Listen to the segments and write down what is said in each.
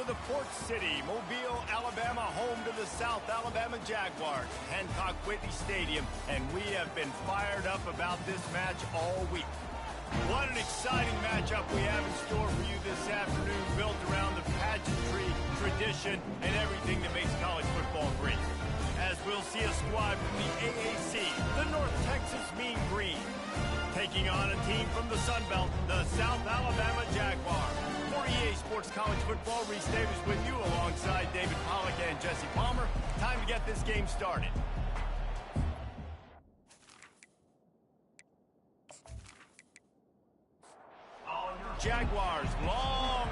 the Port City, Mobile, Alabama, home to the South Alabama Jaguars, Hancock Whitney Stadium, and we have been fired up about this match all week. What an exciting matchup we have in store for you this afternoon, built around the pageantry, tradition, and everything that makes college football great. As we'll see a squad from the AAC, the North Texas Mean Green, taking on a team from the Sun Belt, the South Alabama Jaguars. For EA Sports College Football, Reese Davis with you alongside David Pollack and Jesse Palmer. Time to get this game started. Jaguars' long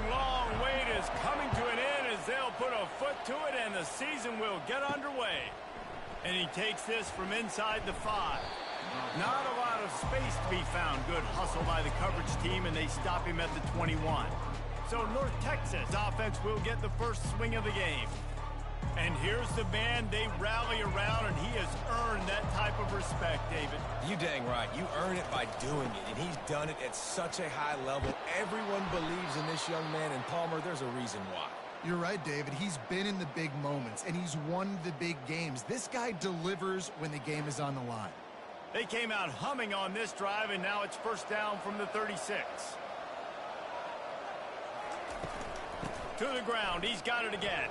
wait is coming to an end as they'll put a foot to it and the season will get underway. And he takes this from inside the 5. Not a lot of space to be found. Good hustle by the coverage team, and they stop him at the 21. So North Texas offense will get the first swing of the game. And here's the man they rally around, and he has earned that type of respect, David. You dang right. You earn it by doing it, and he's done it at such a high level. Everyone believes in this young man, and Palmer, there's a reason why. You're right, David. He's been in the big moments, and he's won the big games. This guy delivers when the game is on the line. They came out humming on this drive, and now it's first down from the 36. To the ground. He's got it again.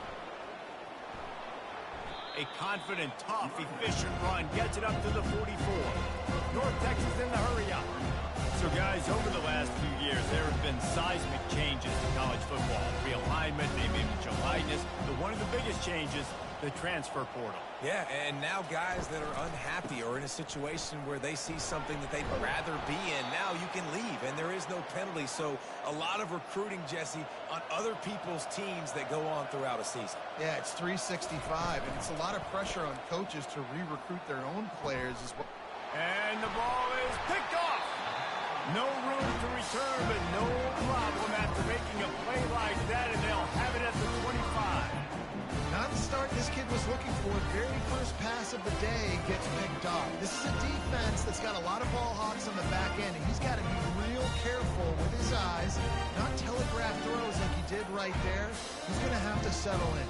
A confident, tough, efficient run gets it up to the 44. North Texas in the hurry-up. So, guys, over the last few years, there have been seismic changes to college football. Realignment, name, image, and likeness. But one of the biggest changes, the transfer portal. Yeah, and now guys that are unhappy or in a situation where they see something that they'd rather be in, now you can leave, and there is no penalty. So a lot of recruiting, Jesse, on other people's teams that go on throughout a season. Yeah, it's 365, and it's a lot of pressure on coaches to re-recruit their own players as well. And the ball is picked off. No room to return, but no problem after making a play like that, and they'll have it at the 25. Not the start this kid was looking for. Very first pass of the day gets picked off. This is a defense that's got a lot of ball hawks on the back end, and he's got to be real careful with his eyes, not telegraph throws like he did right there. He's going to have to settle in.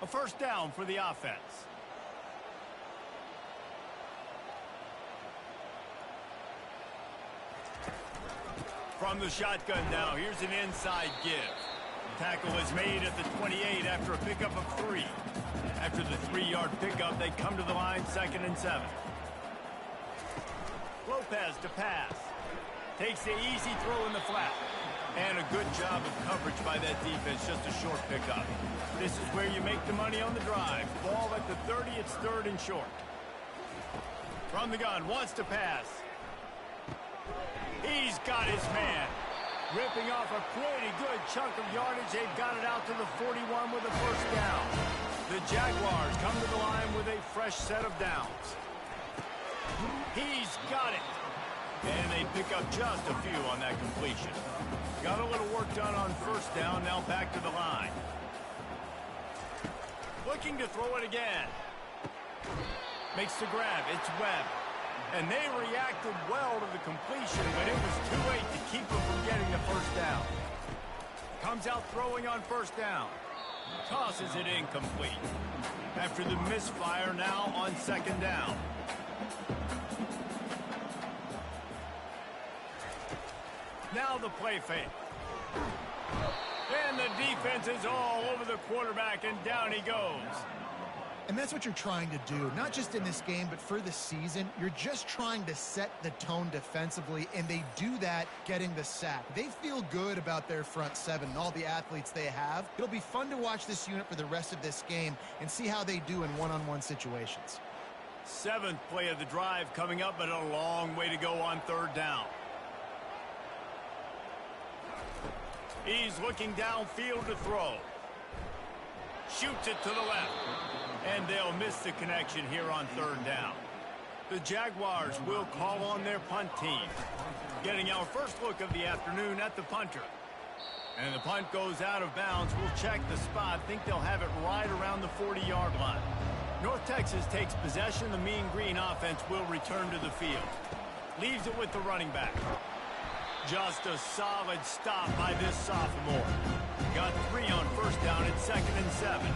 A first down for the offense. From the shotgun now, here's an inside give. Tackle is made at the 28 after a pickup of 3. After the 3-yard pickup, they come to the line, 2nd and 7. Lopez to pass. Takes the easy throw in the flat. And a good job of coverage by that defense, just a short pickup. This is where you make the money on the drive. Ball at the 30, it's 3rd and short. From the gun, wants to pass. He's got his man. Ripping off a pretty good chunk of yardage. They've got it out to the 41 with a first down. The Jaguars come to the line with a fresh set of downs. He's got it. And they pick up just a few on that completion. Got a little work done on first down. Now back to the line. Looking to throw it again. Makes the grab. It's Webb. And they reacted well to the completion, but it was too late to keep them from getting the first down. Comes out throwing on first down. Tosses it incomplete. After the misfire, now on 2nd down. Now the play fake. And the defense is all over the quarterback, and down he goes. And that's what you're trying to do, not just in this game, but for the season. You're just trying to set the tone defensively, and they do that getting the sack. They feel good about their front 7 and all the athletes they have. It'll be fun to watch this unit for the rest of this game and see how they do in one-on-one situations. 7th play of the drive coming up, but a long way to go on 3rd down. He's looking downfield to throw. Shoots it to the left. And they'll miss the connection here on 3rd down. The Jaguars will call on their punt team. Getting our first look of the afternoon at the punter. And the punt goes out of bounds. We'll check the spot. Think they'll have it right around the 40-yard line. North Texas takes possession. The Mean Green offense will return to the field. Leaves it with the running back. Just a solid stop by this sophomore. Got 3 on first down at 2nd and 7.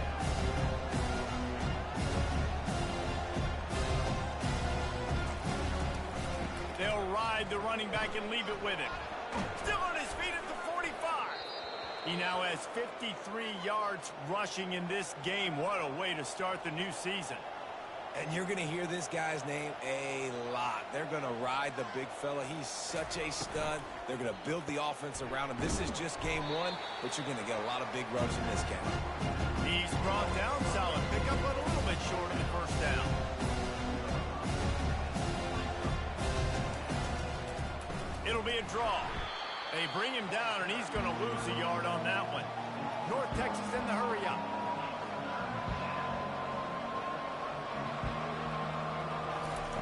They'll ride the running back and leave it with him. Still on his feet at the 45. He now has 53 yards rushing in this game. What a way to start the new season. And you're going to hear this guy's name a lot. They're going to ride the big fella. He's such a stud. They're going to build the offense around him. This is just game 1, but you're going to get a lot of big runs in this game. He's brought down. Solid pickup, but a little bit short of the first down. It'll be a draw. They bring him down, and he's going to lose a yard on that one. North Texas in the hurry up.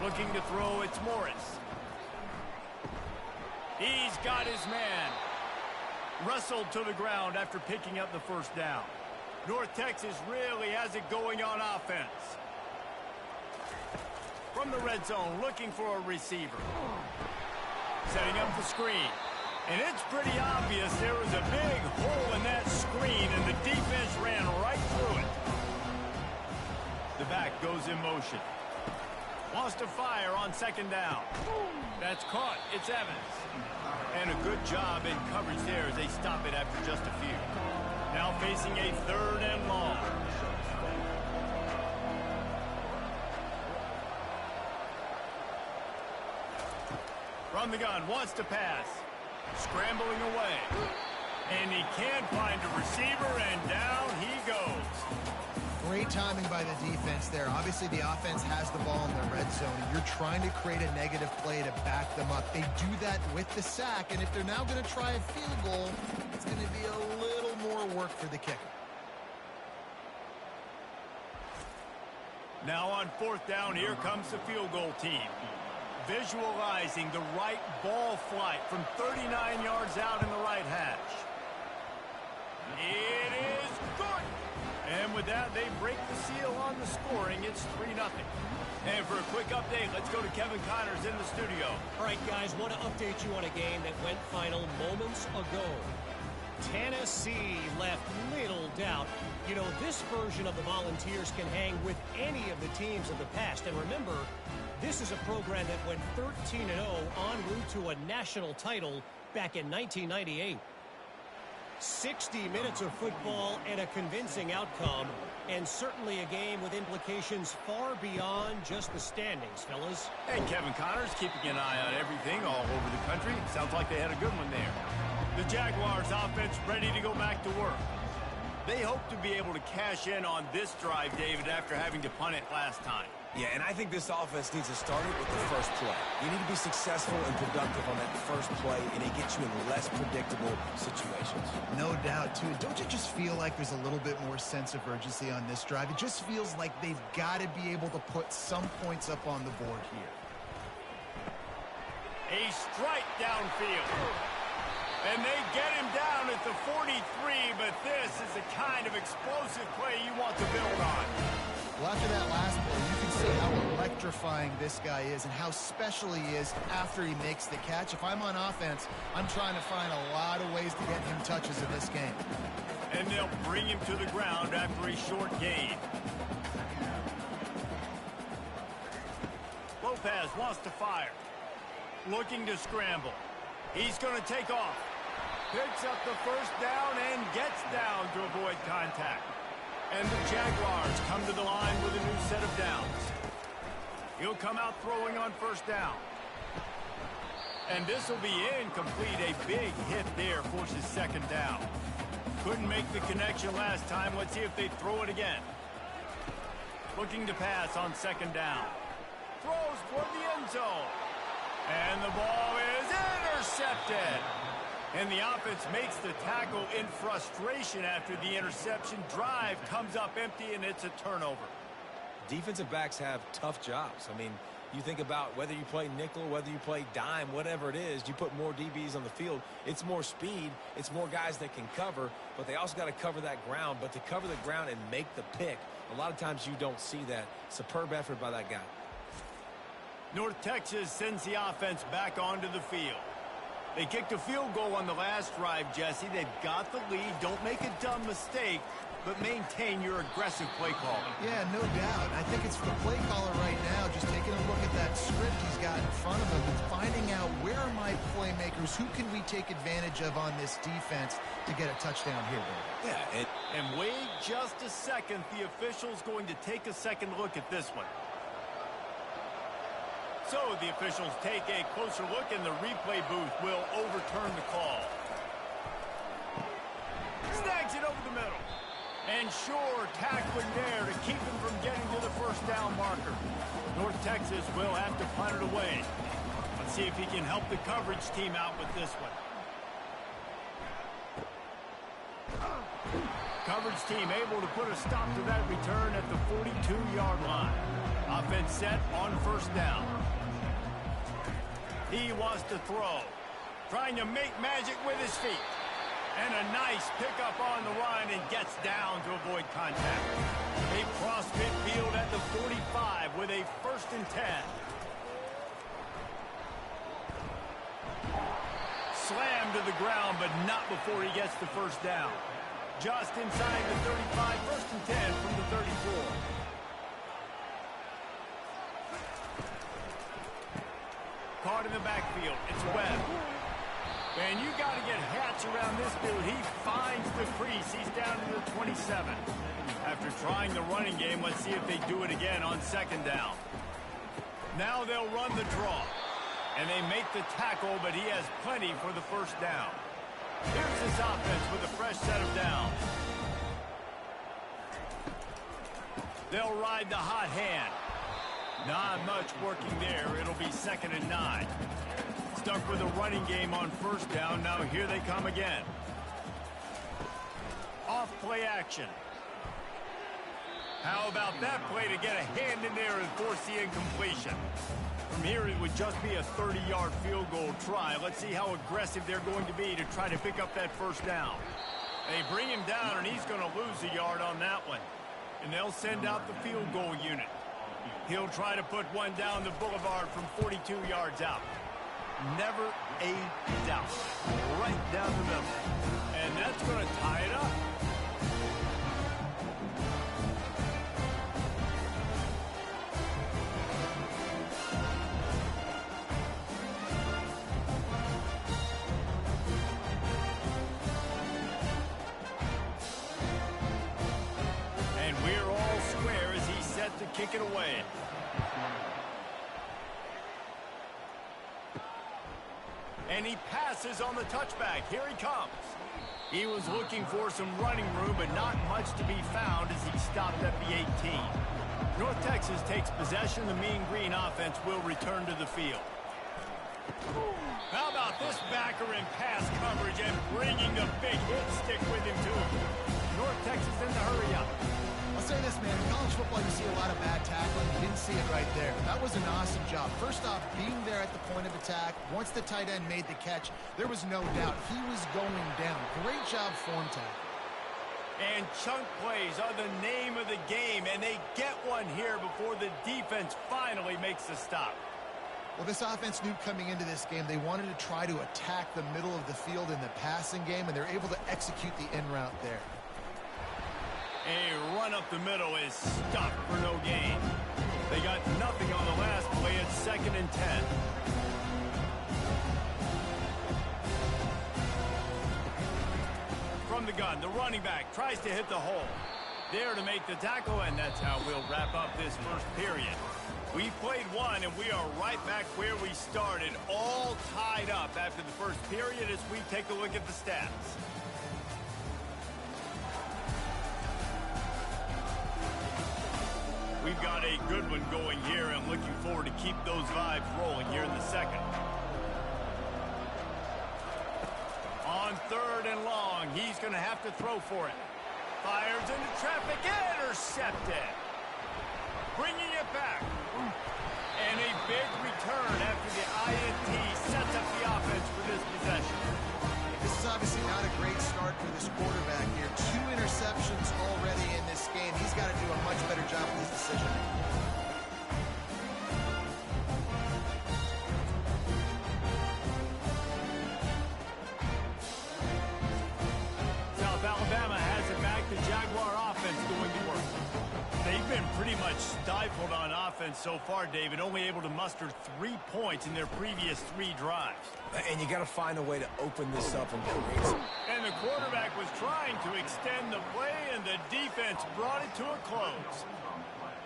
Looking to throw, it's Morris. He's got his man. Wrestled to the ground after picking up the first down. North Texas really has it going on offense. From the red zone, looking for a receiver. Setting up the screen. And it's pretty obvious there was a big hole in that screen, and the defense ran right through it. The back goes in motion. Wants to fire on 2nd down. That's caught. It's Evans. And a good job in coverage there as they stop it after just a few. Now facing a 3rd and long. From the gun, wants to pass. Scrambling away. And he can't find a receiver, and down he goes. Great timing by the defense there. Obviously, the offense has the ball in the red zone, and you're trying to create a negative play to back them up. They do that with the sack, and if they're now going to try a field goal, it's going to be a little more work for the kicker. Now on 4th down, here comes the field goal team. Visualizing the right ball flight from 39 yards out in the right hash. It is good. And with that, they break the seal on the scoring. It's 3-0. And for a quick update, let's go to Kevin Connors in the studio. All right, guys, want to update you on a game that went final moments ago. Tennessee left little doubt. You know, this version of the Volunteers can hang with any of the teams of the past. And remember, this is a program that went 13-0 en route to a national title back in 1998. 60 minutes of football and a convincing outcome, and certainly a game with implications far beyond just the standings, fellas. And Kevin Connors keeping an eye on everything all over the country. Sounds like they had a good one there. The Jaguars offense ready to go back to work. They hope to be able to cash in on this drive, David, after having to punt it last time. Yeah, and I think this offense needs to start it with the first play. You need to be successful and productive on that first play, and it gets you in less predictable situations. No doubt, too. Don't you just feel like there's a little bit more sense of urgency on this drive? It just feels like they've got to be able to put some points up on the board here. A strike downfield. And they get him down at the 43, but this is the kind of explosive play you want to build on. Well, after that last play, you can see how electrifying this guy is and how special he is after he makes the catch. If I'm on offense, I'm trying to find a lot of ways to get him touches in this game. And they'll bring him to the ground after a short gain. Lopez wants to fire. Looking to scramble. He's going to take off. Picks up the first down and gets down to avoid contact. And the Jaguars come to the line with a new set of downs. He'll come out throwing on first down. And this will be incomplete. A big hit there forces 2nd down. Couldn't make the connection last time. Let's see if they throw it again. Looking to pass on 2nd down. Throws toward the end zone. And the ball is intercepted. And the offense makes the tackle in frustration after the interception. Drive comes up empty, and it's a turnover. Defensive backs have tough jobs. I mean, you think about whether you play nickel, whether you play dime, whatever it is, you put more DBs on the field. It's more speed. It's more guys that can cover, but they also got to cover that ground. But to cover the ground and make the pick, a lot of times you don't see that. Superb effort by that guy. North Texas sends the offense back onto the field. They kicked a field goal on the last drive, Jesse. They've got the lead. Don't make a dumb mistake, but maintain your aggressive play calling. Yeah, no doubt. I think it's the play caller right now just taking a look at that script he's got in front of him and finding out where are my playmakers, who can we take advantage of on this defense to get a touchdown here, Dave. Yeah, and wait just a second. The official's going to take a second look at this one. So the officials take a closer look, and the replay booth will overturn the call. Snags it over the middle. And sure, tackling there to keep him from getting to the first down marker. North Texas will have to punt it away. Let's see if he can help the coverage team out with this one. Coverage team able to put a stop to that return at the 42-yard line. Offense set on first down. He wants to throw. Trying to make magic with his feet. And a nice pickup on the run and gets down to avoid contact. They cross midfield at the 45 with a 1st and 10. Slammed to the ground, but not before he gets the first down. Just inside the 35, 1st and 10 from the 34. Caught in the backfield. It's Webb. And you got to get Hatch around this dude. He finds the crease. He's down to the 27. After trying the running game, let's see if they do it again on 2nd down. Now they'll run the draw. And they make the tackle, but he has plenty for the first down. Here's this offense with a fresh set of downs. They'll ride the hot hand. Not much working there. It'll be 2nd and 9. Stuck with a running game on first down. Now here they come again. Off play action. How about that play to get a hand in there and force the incompletion? From here, it would just be a 30-yard field goal try. Let's see how aggressive they're going to be to try to pick up that first down. They bring him down, and he's going to lose a yard on that one. And they'll send out the field goal unit. He'll try to put one down the boulevard from 42 yards out. Never a doubt. Right down the middle. And that's going to tie it up. And we're all square as he's set to kick it away. And he passes on the touchback. Here he comes. He was looking for some running room, but not much to be found as he stopped at the 18. North Texas takes possession. The Mean Green offense will return to the field. How about this backer in pass coverage and bringing the big hit stick with him, too? North Texas in the hurry up. I'll say this, man. In college football, you see a lot of bad tackling. You didn't see it right there. That was an awesome job. First off, being there at the point of attack. Once the tight end made the catch, there was no doubt he was going down. Great job form tackle. And chunk plays are the name of the game, and they get one here before the defense finally makes the stop. Well, this offense knew coming into this game they wanted to try to attack the middle of the field in the passing game, and they're able to execute the in route there. A run up the middle is stopped for no gain. They got nothing on the last play. It's 2nd and 10. From the gun, the running back tries to hit the hole. There to make the tackle, and that's how we'll wrap up this first period. We played one, and we are right back where we started, all tied up after the first period as we take a look at the stats. We've got a good one going here. I'm looking forward to keep those vibes rolling here in the second. On 3rd and long, he's going to have to throw for it. Fires into traffic, intercepted. Bringing it back. And a big return after the INT sets up the offense for this possession. This is obviously not a great start for this quarterback here. 2 interceptions already in this game. He's got to do a much better job with his decision. stifled on offense so far, David. Only able to muster 3 points in their previous 3 drives. And you got to find a way to open this up and create some. And the quarterback was trying to extend the play, and the defense brought it to a close.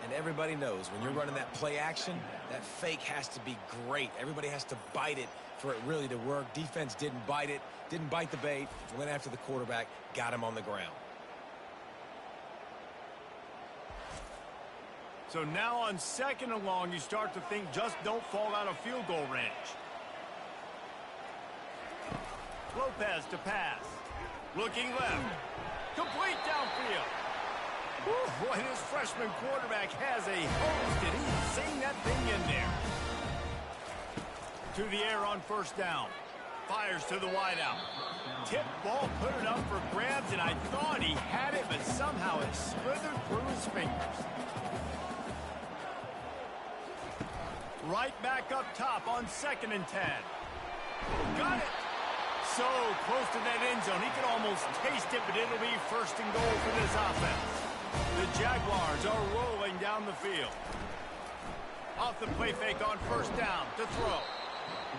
And everybody knows when you're running that play action, that fake has to be great. Everybody has to bite it for it really to work. Defense didn't bite it, didn't bite the bait, went after the quarterback, got him on the ground. So now on 2nd and long, you start to think just don't fall out of field goal range. Lopez to pass. Looking left. Complete downfield. Whew, boy, this freshman quarterback has a hose. Did he sing that thing in there? To the air on 1st down. Fires to the wideout. Tip ball, put it up for grabs, and I thought he had it, but somehow it slithered through his fingers. Right back up top on 2nd and 10. Got it. So close to that end zone. He could almost taste it, but it'll be 1st and goal for this offense. The Jaguars are rolling down the field. Off the play fake on 1st down to throw.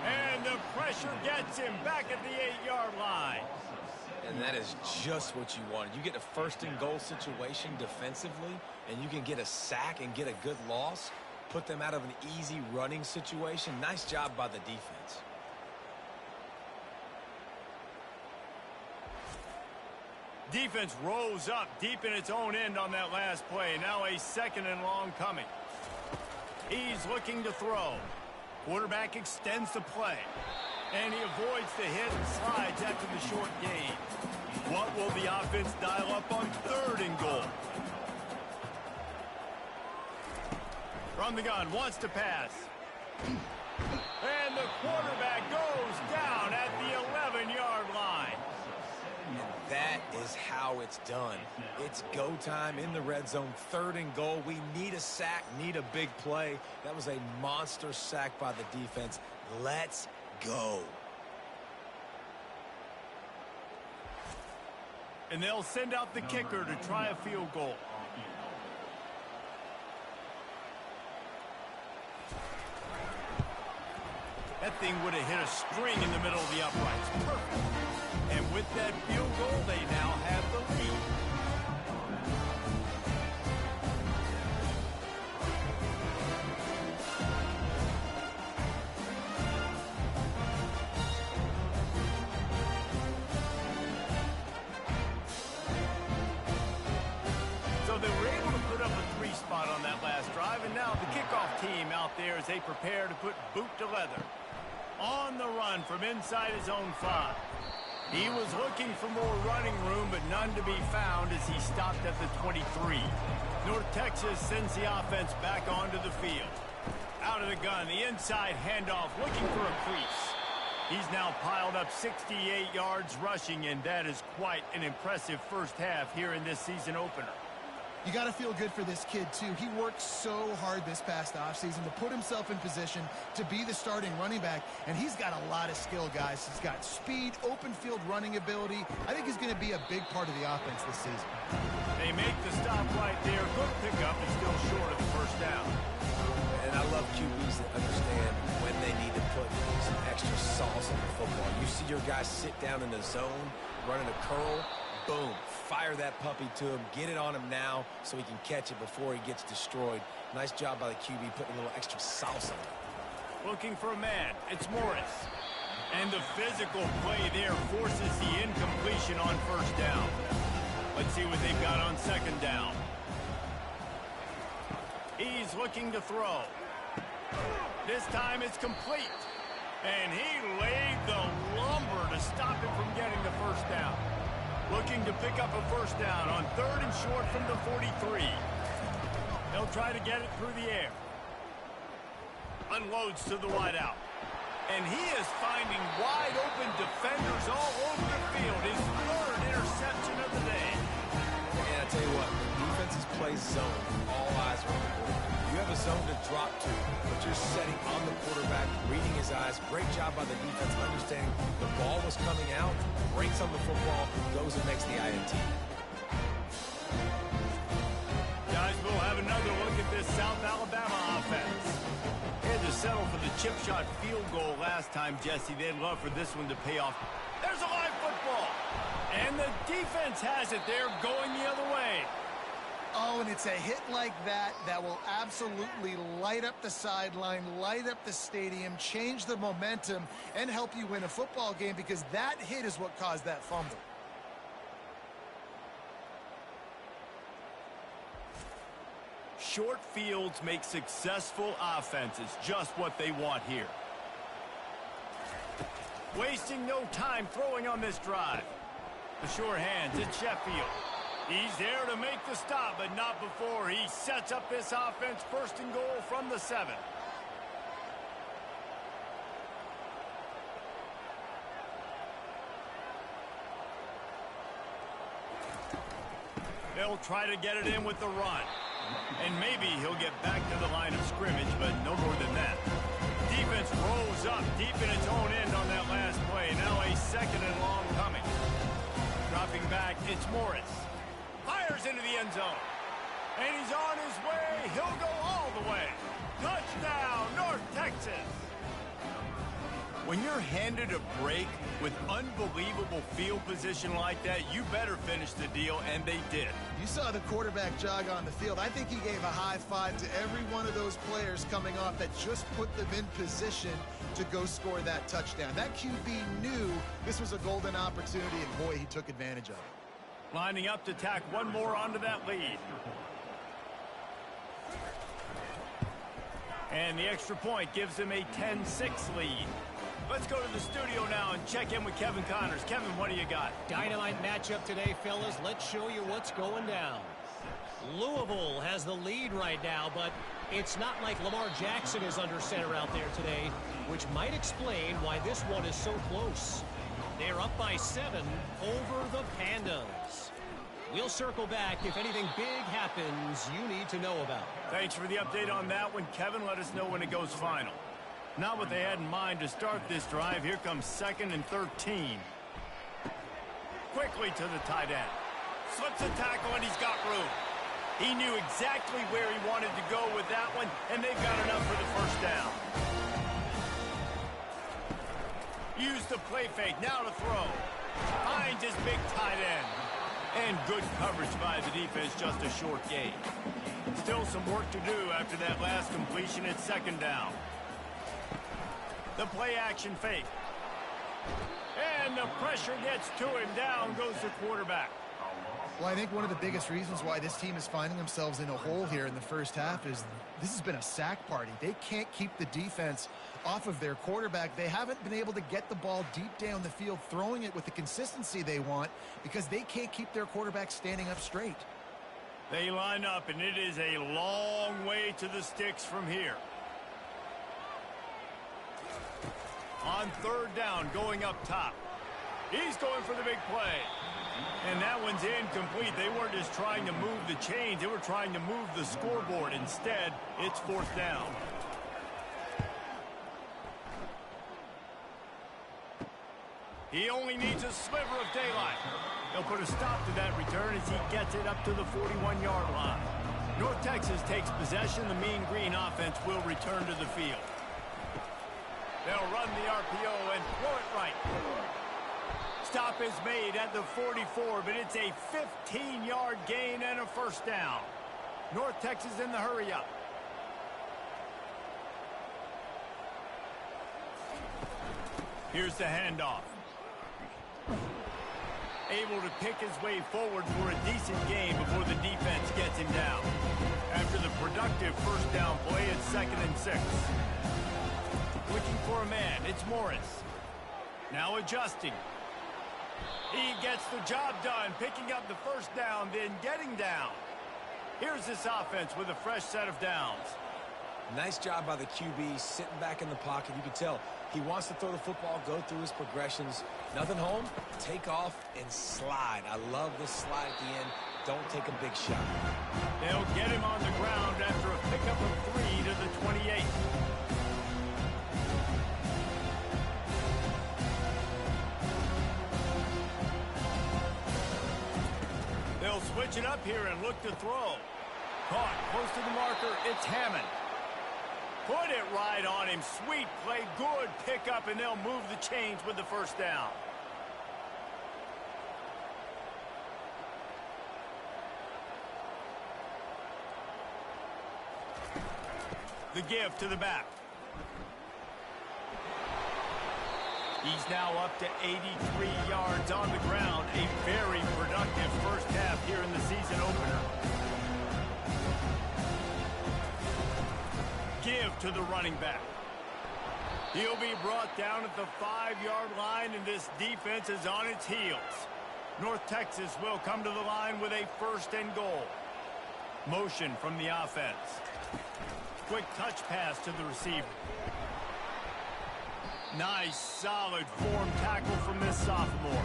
And the pressure gets him back at the 8-yard line. And that is just what you wanted. You get a 1st and goal situation defensively, and you can get a sack and get a good loss. Put them out of an easy running situation. Nice job by the defense. Defense rose up deep in its own end on that last play. Now a 2nd and long coming. He's looking to throw. Quarterback extends the play. And he avoids the hit and slides after the short gain. What will the offense dial up on 3rd and goal? From the gun, wants to pass. And the quarterback goes down at the 11-yard line. And that is how it's done. It's go time in the red zone, 3rd and goal. We need a sack, need a big play. That was a monster sack by the defense. Let's go. And they'll send out the kicker to try a field goal. That thing would have hit a string in the middle of the uprights. Perfect. And with that field goal, they now have the lead. So they were able to put up a 3 spot on that last drive, and now the kickoff team out there as they prepare to put boot to leather. On the run from inside his own 5. He was looking for more running room, but none to be found as he stopped at the 23. North Texas sends the offense back onto the field. Out of the gun, the inside handoff, looking for a crease. He's now piled up 68 yards rushing, and that is quite an impressive first half here in this season opener. You got to feel good for this kid, too. He worked so hard this past offseason to put himself in position to be the starting running back, and he's got a lot of skill, guys. He's got speed, open field running ability. I think he's going to be a big part of the offense this season. They make the stop right there. Good pickup, and still short of the 1st down. And I love QBs that understand when they need to put some extra sauce on the football. You see your guys sit down in the zone, running a curl, boom, fire that puppy to him, get it on him now so he can catch it before he gets destroyed. Nice job by the QB putting a little extra sauce on it. Looking for a man. It's Morris. And the physical play there forces the incompletion on 1st down. Let's see what they've got on 2nd down. He's looking to throw. This time it's complete. And he laid the lumber to stop him from getting the 1st down. Looking to pick up a 1st down on 3rd and short from the 43. They'll try to get it through the air. Unloads to the wideout. And he is finding wide open defenders all over the field. His 3rd interception of the day. And I tell you what, when defenses play zone, all eyes are on the quarterback. You have a zone to drop to, but you're setting on the quarterback, reading his eyes. Great job by the defense, understanding the ball was coming out, breaks on the football, goes and makes the INT. Guys, we'll have another another look at this South Alabama offense. They had to settle for the chip shot field goal last time, Jesse. They'd love for this one to pay off. There's a live football. And the defense has it. They're going the other way. Oh, and it's a hit like that that will absolutely light up the sideline, light up the stadium, change the momentum, and help you win a football game, because that hit is what caused that fumble. Short fields make successful offenses, just what they want here. Wasting no time throwing on this drive. The sure hands, it's Sheffield. He's there to make the stop, but not before he sets up this offense. First and goal from the 7. They'll try to get it in with the run. And maybe he'll get back to the line of scrimmage, but no more than that. Defense rolls up deep in its own end on that last play. Now a second and long coming. Dropping back, it's Morris. Fires into the end zone. And he's on his way. He'll go all the way. Touchdown, North Texas. When you're handed a break with unbelievable field position like that, you better finish the deal, and they did. You saw the quarterback jog on the field. I think he gave a high five to every one of those players coming off that just put them in position to go score that touchdown. That QB knew this was a golden opportunity, and boy, he took advantage of it. Lining up to tack one more onto that lead. And the extra point gives him a 10-6 lead. Let's go to the studio now and check in with Kevin Connors. Kevin, what do you got? Dynamite matchup today, fellas. Let's show you what's going down. Louisville has the lead right now, but it's not like Lamar Jackson is under center out there today, which might explain why this one is so close. They're up by 7 over the Pandas. We'll circle back if anything big happens you need to know about. Thanks for the update on that one, Kevin. Let us know when it goes final. Not what they had in mind to start this drive. Here comes 2nd and 13. Quickly to the tight end. Slips a tackle, and he's got room. He knew exactly where he wanted to go with that one, and they've got enough for the first down. Use the play fake. Now to throw. Finds his big tight end. And good coverage by the defense, just a short gain. Still some work to do after that last completion. It's 2nd down. The play action fake. And the pressure gets to him. Down goes the quarterback. Well, I think one of the biggest reasons why this team is finding themselves in a hole here in the first half is this has been a sack party. They can't keep the defense off of their quarterback. They haven't been able to get the ball deep down the field, throwing it with the consistency they want, because they can't keep their quarterback standing up straight. They line up, and it is a long way to the sticks from here. On 3rd down, going up top. He's going for the big play. And that one's incomplete. They weren't just trying to move the chains. They were trying to move the scoreboard. Instead, it's 4th down. He only needs a sliver of daylight. They'll put a stop to that return as he gets it up to the 41-yard line. North Texas takes possession. The Mean Green offense will return to the field. They'll run the RPO and throw it right. Stop is made at the 44, but it's a 15-yard gain and a first down. North Texas in the hurry-up. Here's the handoff. Able to pick his way forward for a decent game before the defense gets him down. After the productive first down play, it's 2nd and 6. Switching for a man, it's Morris. Now adjusting. He gets the job done, picking up the first down, then getting down. Here's this offense with a fresh set of downs. Nice job by the QB, sitting back in the pocket. You can tell he wants to throw the football, go through his progressions. Nothing home, take off, and slide. I love this slide at the end. Don't take a big shot. They'll get him on the ground after a pickup of 3 to the 28. They'll switch it up here and look to throw. Caught close to the marker. It's Hammond. Put it right on him. Sweet play. Good pickup, and they'll move the chains with the first down. The give to the back. He's now up to 83 yards on the ground. A very productive first half here in the season opener. Give to the running back. He'll be brought down at the 5-yard line, and this defense is on its heels. North Texas will come to the line with a 1st and goal. Motion from the offense. Quick touch pass to the receiver. Nice, solid form tackle from this sophomore.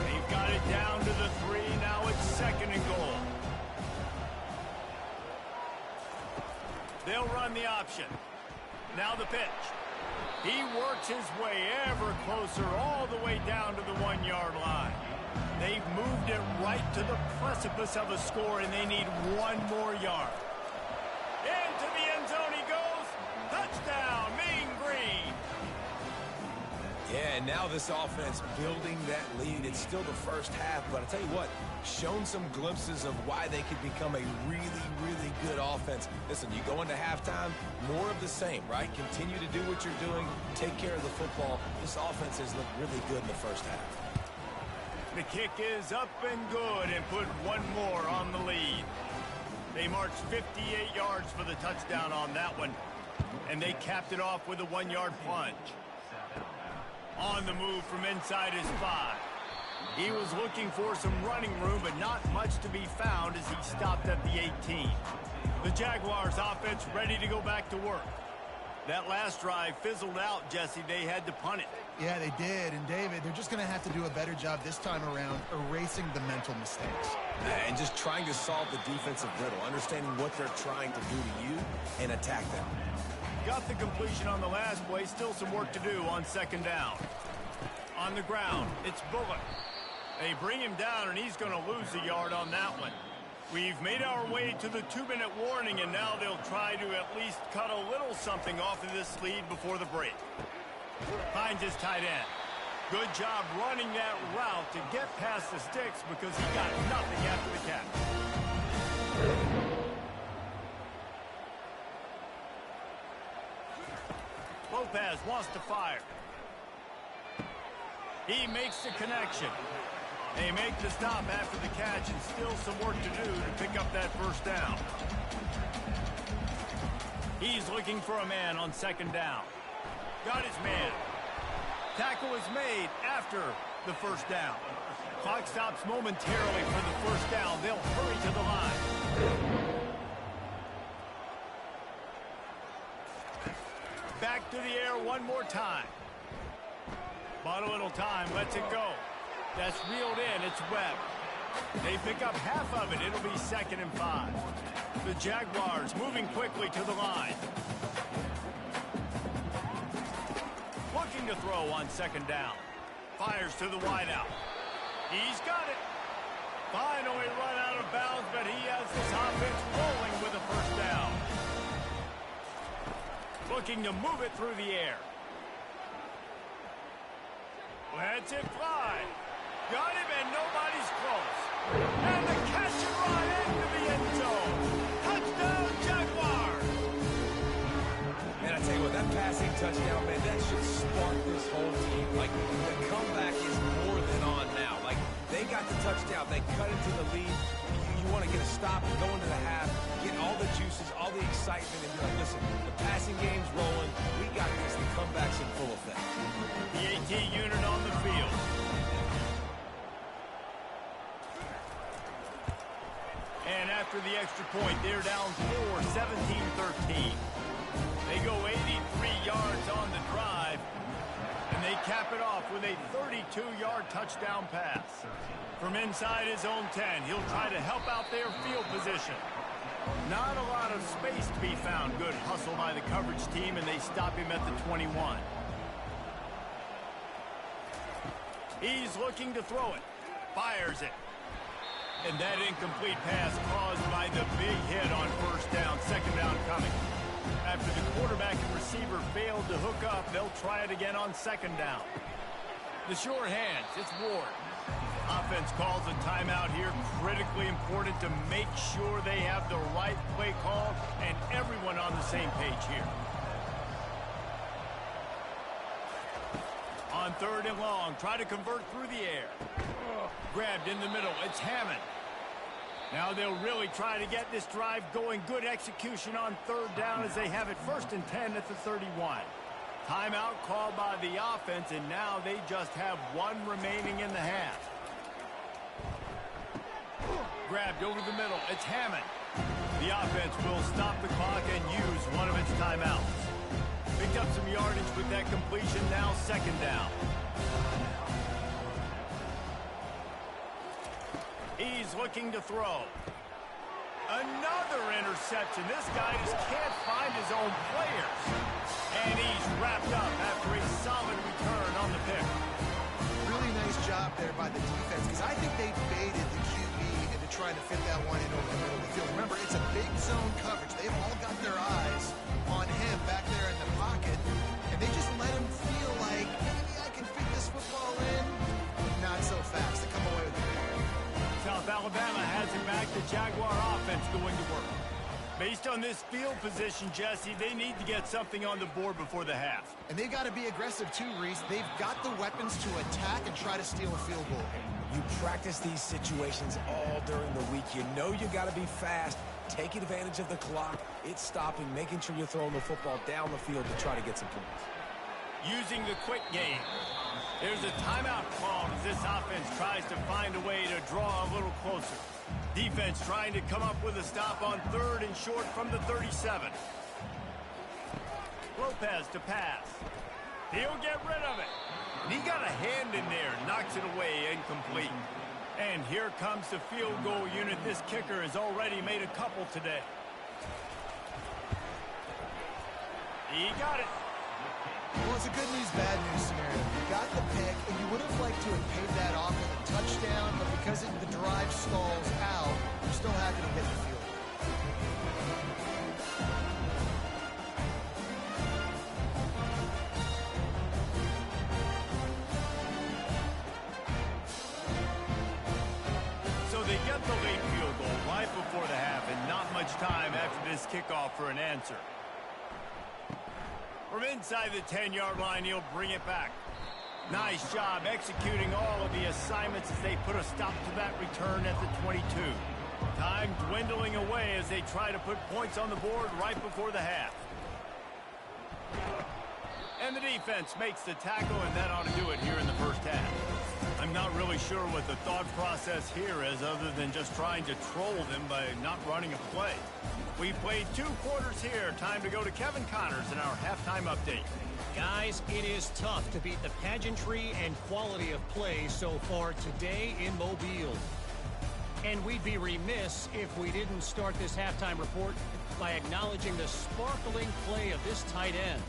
They've got it down to the 3. Now it's 2nd and goal. They'll run the option. Now the pitch. He works his way ever closer all the way down to the 1-yard line. They've moved it right to the precipice of a score, and they need 1 more yard. Into the end zone he goes. Touchdown, Mean Green. Yeah, and now this offense building that lead. It's still the first half, but I'll tell you what, shown some glimpses of why they could become a really, really good offense. Listen, you go into halftime, more of the same, right? Continue to do what you're doing, take care of the football. This offense has looked really good in the first half. The kick is up and good, and put 1 more on the lead. They marched 58 yards for the touchdown on that one, and they capped it off with a 1-yard plunge. On the move from inside his 5. He was looking for some running room, but not much to be found as he stopped at the 18. The Jaguars offense ready to go back to work. That last drive fizzled out, Jesse. They had to punt it. Yeah, they did. And, David, they're just going to have to do a better job this time around erasing the mental mistakes. And just trying to solve the defensive riddle, understanding what they're trying to do to you and attack them. Got the completion on the last play. Still some work to do on 2nd down. On the ground, it's Bullock. They bring him down, and he's going to lose a yard on that one. We've made our way to the 2-minute warning, and now they'll try to at least cut a little something off of this lead before the break. Finds his tight end. Good job running that route to get past the sticks because he got nothing after the catch. Lopez wants to fire. He makes the connection. They make the stop after the catch, and still some work to do to pick up that 1st down. He's looking for a man on 2nd down. Got his man. Tackle is made after the 1st down. Clock stops momentarily for the 1st down. They'll hurry to the line. Back to the air 1 more time. Bought a little time, lets it go. That's reeled in, it's Webb. They pick up half of it, it'll be 2nd and 5. The Jaguars moving quickly to the line. Looking to throw on 2nd down. Fires to the wideout. He's got it. Finally run out of bounds, but he has this offense rolling with a 1st down. Looking to move it through the air. Lets it fly. Got him, and nobody's close. And the catch and run into the end zone. Touchdown, Jaguars! Man, I tell you what, that passing touchdown, man, that should spark this whole team. Like, the comeback is more than on now. Like, they got the touchdown. They cut into the lead. You want to get a stop and go into the half, get all the juices, all the excitement, and be like, listen, the passing game's rolling. We got this. The comeback's in full effect. The AT unit on the field. And after the extra point, they're down 4, 17-13. They go 83 yards on the drive, and they cap it off with a 32-yard touchdown pass. From inside his own 10, he'll try to help out their field position. Not a lot of space to be found. Good hustle by the coverage team, and they stop him at the 21. He's looking to throw it. Fires it. And that incomplete pass caused by the big hit on first down, second down coming. After the quarterback and receiver failed to hook up, they'll try it again on second down. The sure hands, it's Ward. Offense calls a timeout here, critically important to make sure they have the right play call and everyone on the same page here. On third and long, try to convert through the air. Grabbed in the middle, it's Hammond. Now they'll really try to get this drive going. Good execution on third down as they have it first and 10 at the 31. Timeout called by the offense, and now they just have one remaining in the half. Grabbed over the middle, it's Hammond. The offense will stop the clock and use one of its timeouts. Picked up some yardage with that completion, now second down. He's looking to throw. Another interception. This guy just can't find his own players. And he's wrapped up after a solid return on the pick. Really nice job there by the defense, because I think they baited the QB into trying to fit that one in over the middle of the field. Remember, it's a big zone coverage. They've all got their eyes on him back there in the pocket, and they just let him feel like, maybe I can fit this football in. Not so fast. They come away with the pick. South Alabama has it back. The Jaguar offense going to work. Based on this field position, Jesse, they need to get something on the board before the half. And they got to be aggressive too, Reese. They've got the weapons to attack and try to steal a field goal here. You practice these situations all during the week. You know you got to be fast, taking advantage of the clock. It's stopping, making sure you're throwing the football down the field to try to get some points. Using the quick game. There's a timeout call as this offense tries to find a way to draw a little closer. Defense trying to come up with a stop on third and short from the 37. Lopez to pass. He'll get rid of it. He got a hand in there, knocks it away, incomplete. And here comes the field goal unit. This kicker has already made a couple today. He got it. Well, it's a good news, bad news scenario. You got the pick, and you would have liked to have paid that off with a touchdown, but because the drive stalls out, you're still happy to get the field. So they get the late field goal right before the half, and not much time after this kickoff for an answer. From inside the 10-yard line, he'll bring it back. Nice job executing all of the assignments as they put a stop to that return at the 22. Time dwindling away as they try to put points on the board right before the half. And the defense makes the tackle, and that ought to do it here in the first half. I'm not really sure what the thought process here is other than just trying to troll them by not running a play. We played 2 quarters here. Time to go to Kevin Connors in our halftime update. Guys, it is tough to beat the pageantry and quality of play so far today in Mobile. And we'd be remiss if we didn't start this halftime report by acknowledging the sparkling play of this tight end.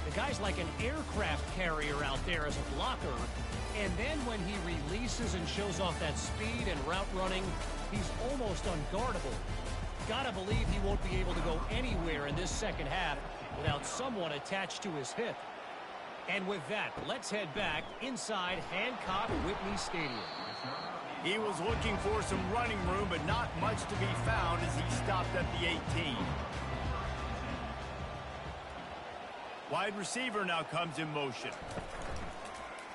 The guy's like an aircraft carrier out there as a blocker. And then when he releases and shows off that speed and route running, he's almost unguardable. Gotta believe he won't be able to go anywhere in this second half without someone attached to his hip. And with that, let's head back inside Hancock-Whitney Stadium. He was looking for some running room, but not much to be found as he stopped at the 18. Wide receiver now comes in motion.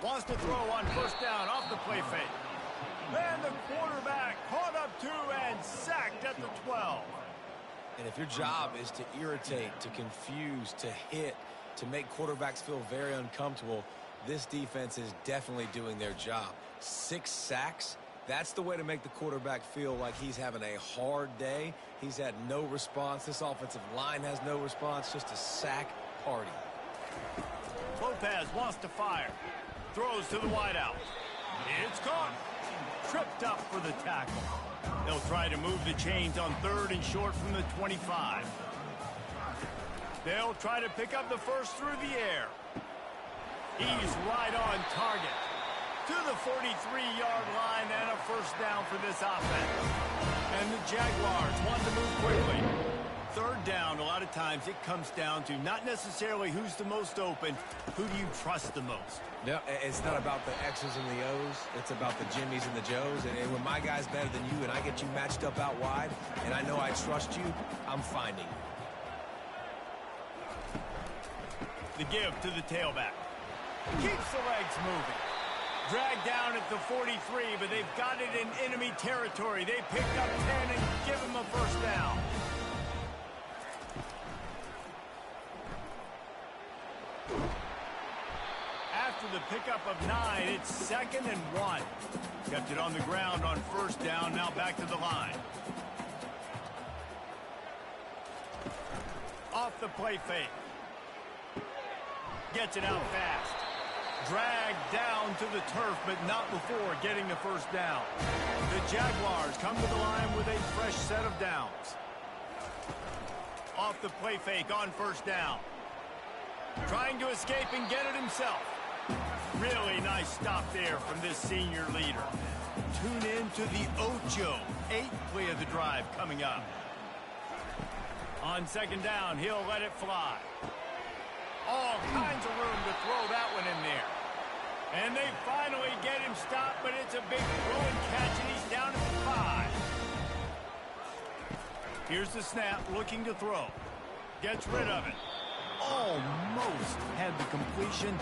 Wants to throw on first down off the play fake. And the quarterback caught up 2 and sacked at the 12. And if your job is to irritate, to confuse, to hit, to make quarterbacks feel very uncomfortable, this defense is definitely doing their job. 6 sacks, that's the way to make the quarterback feel like he's having a hard day. He's had no response. This offensive line has no response, just a sack party. Lopez wants to fire. Throws to the wideout. It's caught. Tripped up for the tackle. They'll try to move the chains on third and short from the 25. They'll try to pick up the first through the air. He's right on target. To the the 43-yard line and a first down for this offense. And the Jaguars want to move quickly. Third down, a lot of times it comes down to not necessarily who's the most open, who do you trust the most? No, it's not about the X's and the O's. It's about the Jimmies and the Joes. And when my guy's better than you and I get you matched up out wide and I know I trust you, I'm finding you. The give to the tailback. Keeps the legs moving. Dragged down at the 43, but they've got it in enemy territory. They picked up 10 and give him a first down. After the pickup of 9, it's 2nd and 1. Kept it on the ground on first down, now back to the line. Off the play fake. Gets it out fast. Dragged down to the turf, but not before getting the first down. The Jaguars come to the line with a fresh set of downs. Off the play fake on first down. Trying to escape and get it himself. Really nice stop there from this senior leader. Tune in to the Ocho. 8th play of the drive coming up. On second down, he'll let it fly. All kinds of room to throw that one in there. And they finally get him stopped, but it's a big throw and catch, and he's down at the 5. Here's the snap, looking to throw. Gets rid of it. Almost had the completion,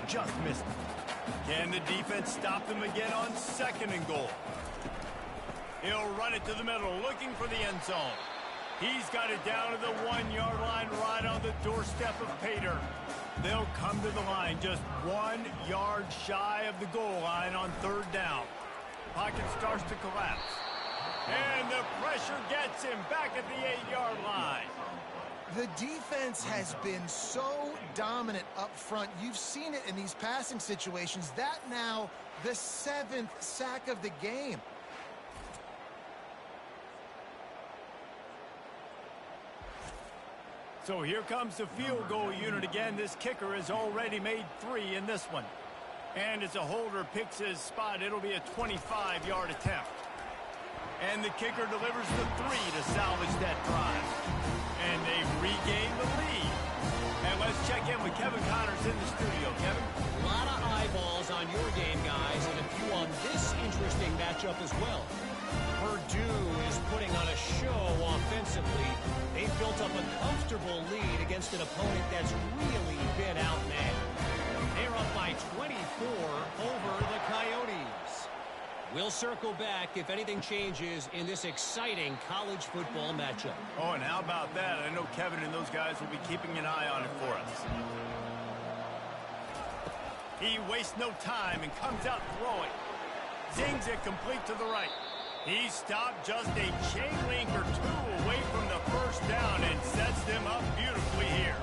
just missed it. Can the defense stop them again on 2nd and goal? He'll run it to the middle, looking for the end zone. He's got it down to the 1-yard line, right on the doorstep of Pater. They'll come to the line just 1 yard shy of the goal line on third down. Pocket starts to collapse. And the pressure gets him back at the 8-yard line. The defense has been so dominant up front. You've seen it in these passing situations. That now the 7th sack of the game. So here comes the field goal unit again. This kicker has already made 3 in this one. And as a holder picks his spot, it'll be a 25-yard attempt. And the kicker delivers the 3 to salvage that drive. And they've regained the lead. And let's check in with Kevin Connors in the studio. Kevin? A lot of eyeballs on your game, guys, and a few on this interesting matchup as well. Purdue is putting on a show offensively. They've built up a comfortable lead against an opponent that's really been outmatched. They're up by 24 over the Coyotes. We'll circle back if anything changes in this exciting college football matchup. Oh, and how about that? I know Kevin and those guys will be keeping an eye on it for us. He wastes no time and comes out throwing. Zings it complete to the right. He stopped just a chain link or 2 away from the first down and sets them up beautifully here.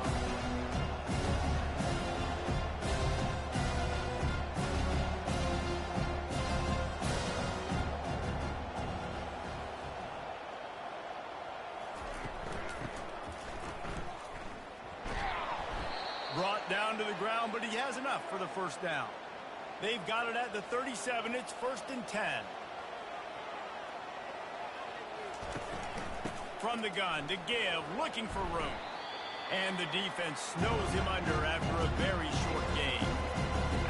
Brought down to the ground, but he has enough for the first down. They've got it at the 37. It's 1st and 10. From the gun to give, looking for room. And the defense snows him under after a very short gain.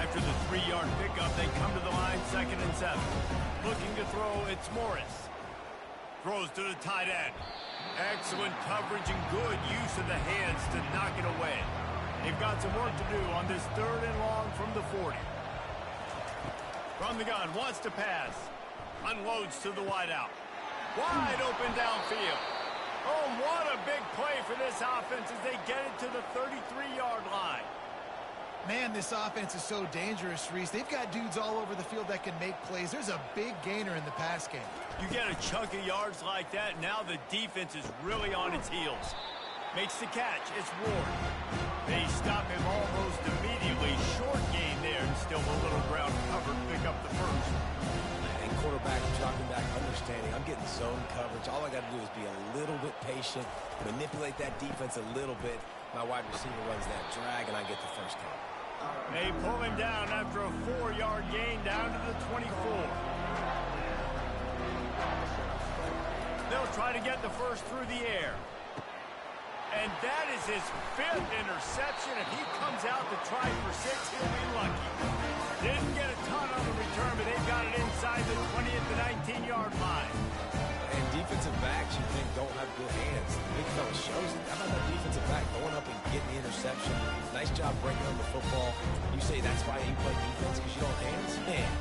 After the 3-yard pickup, they come to the line 2nd and 7. Looking to throw, it's Morris. Throws to the tight end. Excellent coverage and good use of the hands to knock it away. They've got some work to do on this 3rd and long from the 40. From the gun, wants to pass. Unloads to the wideout. Wide open downfield. Oh, what a big play for this offense as they get it to the 33-yard line. Man, this offense is so dangerous, Reese. They've got dudes all over the field that can make plays. There's a big gainer in the pass game. You get a chunk of yards like that, now the defense is really on its heels. Makes the catch. It's Ward. They stop him almost immediately. Short gain there, and still a little ground covered. Pick up the first. And quarterback dropping back, understanding. I'm getting zone coverage. All I got to do is be a little bit patient, manipulate that defense a little bit. My wide receiver runs that drag, and I get the first down. They pull him down after a 4-yard gain down to the 24. They'll try to get the first through the air. And that is his 5th interception. If he comes out to try for 6, he'll be lucky. Didn't get a ton on the return, but they've got it inside the 20 at the 19-yard line. And defensive backs you think don't have good hands. The big fella shows it. How about that defensive back going up and getting the interception? Nice job breaking on the football. You say that's why you play defense, because you don't have hands? Man.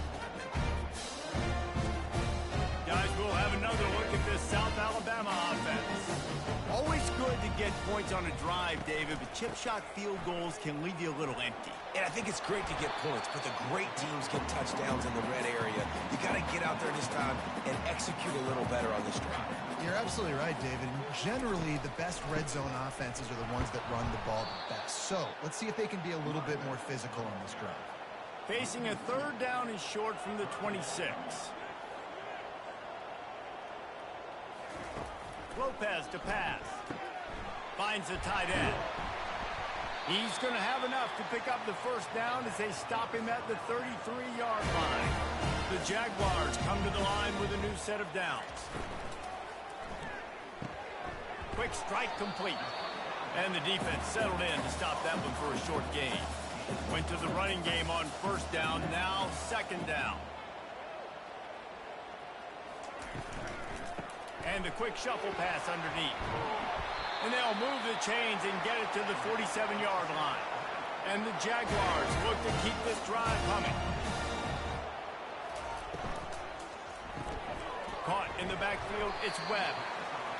Guys, we'll have another look at this South Alabama offense. Always good to get points on a drive, David, but chip shot field goals can leave you a little empty. And I think it's great to get points, but the great teams get touchdowns in the red area. You got to get out there this time and execute a little better on this drive. You're absolutely right, David. Generally, the best red zone offenses are the ones that run the ball the best. So let's see if they can be a little bit more physical on this drive. Facing a 3rd down is short from the 26. Lopez to pass. Finds the tight end. He's going to have enough to pick up the first down as they stop him at the 33-yard line. The Jaguars come to the line with a new set of downs. Quick strike complete. And the defense settled in to stop that one for a short gain. Went to the running game on 1st down, now 2nd down. And the quick shuffle pass underneath. And they'll move the chains and get it to the 47-yard line. And the Jaguars look to keep this drive coming. Caught in the backfield, it's Webb.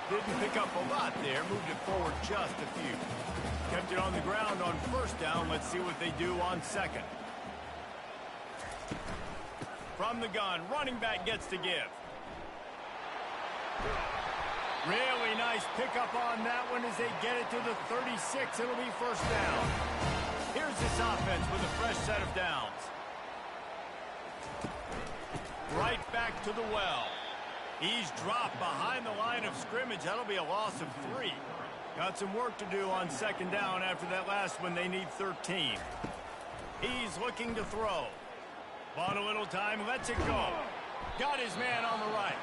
Didn't pick up a lot there, moved it forward just a few. Kept it on the ground on 1st down. Let's see what they do on 2nd. From the gun, running back gets to give. Really nice pickup on that one as they get it to the 36. It'll be 1st down. Here's this offense with a fresh set of downs. Right back to the well. He's dropped behind the line of scrimmage. That'll be a loss of 3. Got some work to do on 2nd down after that last one. They need 13. He's looking to throw. Bought a little time, lets it go. Got his man on the right.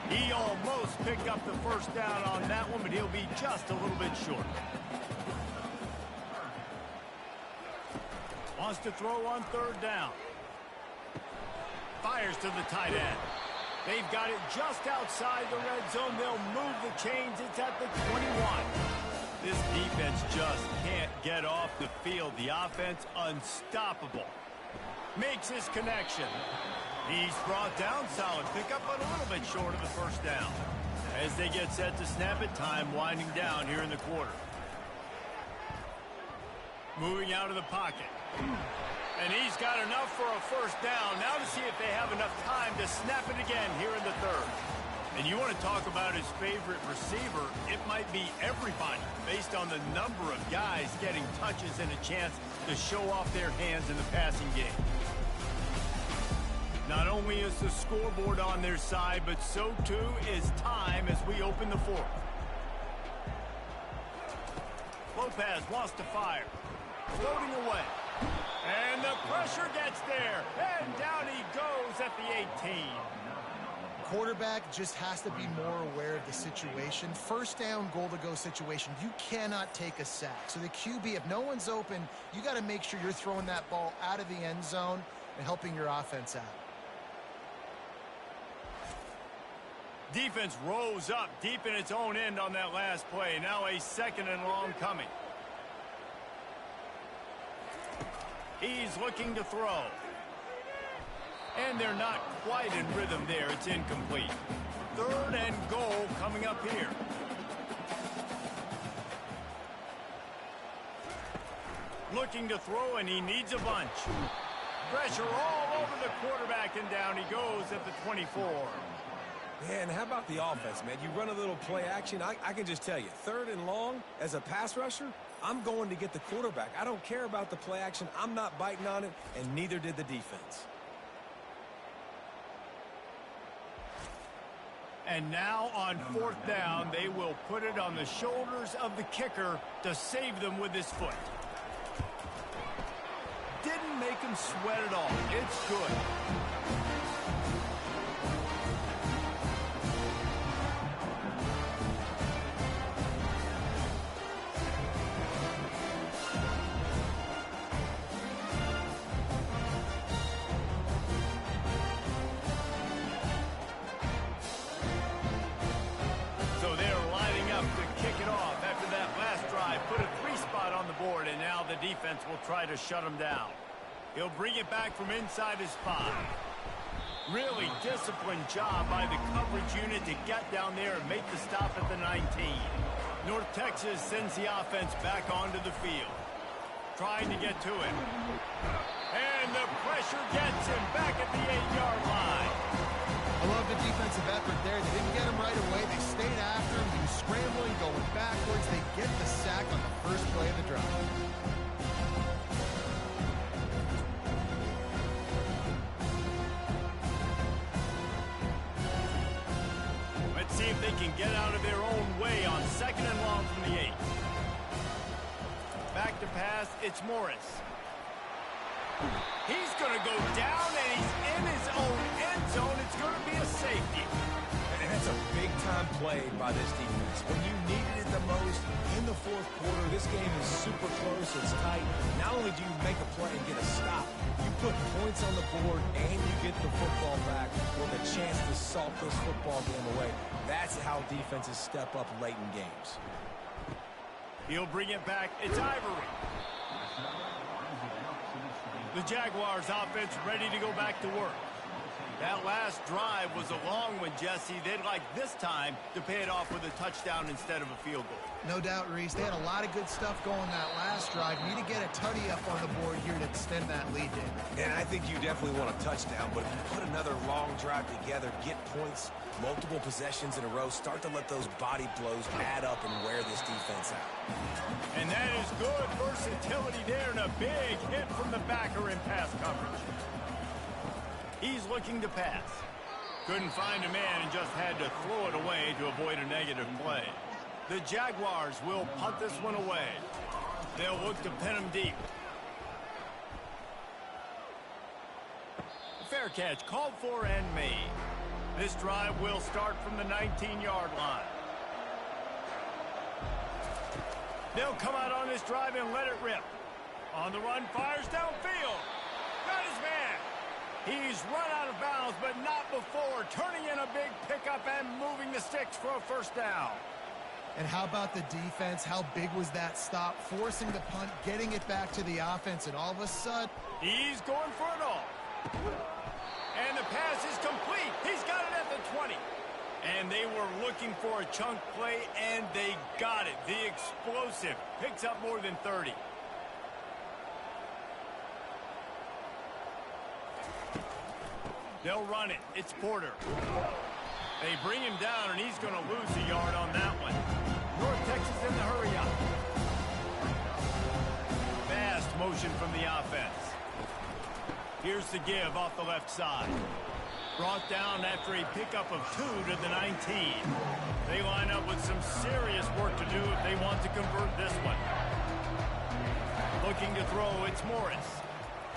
He almost picked up the 1st down on that one, but he'll be just a little bit short. Wants to throw on 3rd down. Fires to the tight end. They've got it just outside the red zone. They'll move the chains. It's at the 21. This defense just can't get off the field. The offense unstoppable. Makes his connection. He's brought down, solid pickup, but a little bit short of the 1st down. As they get set to snap it, time winding down here in the quarter. Moving out of the pocket. And he's got enough for a 1st down. Now to see if they have enough time to snap it again here in the 3rd. And you want to talk about his favorite receiver, it might be everybody based on the number of guys getting touches and a chance to show off their hands in the passing game. Not only is the scoreboard on their side, but so too is time as we open the 4th. Lopez wants to fire. Floating away. And the pressure gets there. And down he goes at the 18. Quarterback just has to be more aware of the situation. 1st down, goal-to-go situation. You cannot take a sack. So the QB, if no one's open, you got to make sure you're throwing that ball out of the end zone and helping your offense out. Defense rose up deep in its own end on that last play. Now a 2nd and long coming. He's looking to throw. And they're not quite in rhythm there. It's incomplete. 3rd and goal coming up here. Looking to throw, and he needs a bunch. Pressure all over the quarterback, and down he goes at the 24. Yeah, and how about the offense, man? You run a little play action. I can just tell you, 3rd and long, as a pass rusher, I'm going to get the quarterback. I don't care about the play action. I'm not biting on it, and neither did the defense. And now on 4th down, they will put it on the shoulders of the kicker to save them with his foot. can sweat it all. It's good. So they're lining up to kick it off after that last drive. Put a 3-spot on the board, and now the defense will try to shut him down. He'll bring it back from inside his 5. Really disciplined job by the coverage unit to get down there and make the stop at the 19. North Texas sends the offense back onto the field. Trying to get to it. And the pressure gets him back at the 8-yard line. I love the defensive effort there. They didn't get him right away. They stayed after him. He was scrambling, going backwards. They get the sack on the first play of the drive. Let's see if they can get out of their own way on 2nd and long from the 8. Back to pass, it's Morris. He's going to go down, and he's in his own end zone. It's going to be a safety. And that's a big-time play by this defense. When you needed it the most in the 4th quarter, this game is super close, it's tight. Not only do you make a play and get a stop, you put points on the board and you get the football back with a chance to salt this football game away. That's how defenses step up late in games. He'll bring it back. It's Ivory. The Jaguars offense ready to go back to work. That last drive was a long one, Jesse. They'd like this time to pay it off with a touchdown instead of a field goal. No doubt, Reese. They had a lot of good stuff going that last drive. Need to get a tutty up on the board here to extend that lead, David. And I think you definitely want a touchdown, but if you put another long drive together, get points, multiple possessions in a row, start to let those body blows add up and wear this defense out. And that is good versatility there, and a big hit from the backer in pass coverage. He's looking to pass. Couldn't find a man and just had to throw it away to avoid a negative play. The Jaguars will punt this one away. They'll look to pin him deep. Fair catch called for and made. This drive will start from the 19-yard line. They'll come out on this drive and let it rip. On the run, fires downfield. Got his man. He's run out of bounds, but not before turning in a big pickup and moving the sticks for a first down. And how about the defense? How big was that stop? Forcing the punt, getting it back to the offense, and all of a sudden... He's going for it all. And the pass is complete. He's got it at the 20. And they were looking for a chunk play, and they got it. The explosive picks up more than 30. They'll run it. It's Porter. They bring him down, and he's going to lose a yard on that one. North Texas in the hurry up. Fast motion from the offense. Here's the give off the left side. Brought down after a pickup of 2 to the 19. They line up with some serious work to do if they want to convert this one. Looking to throw, it's Morris.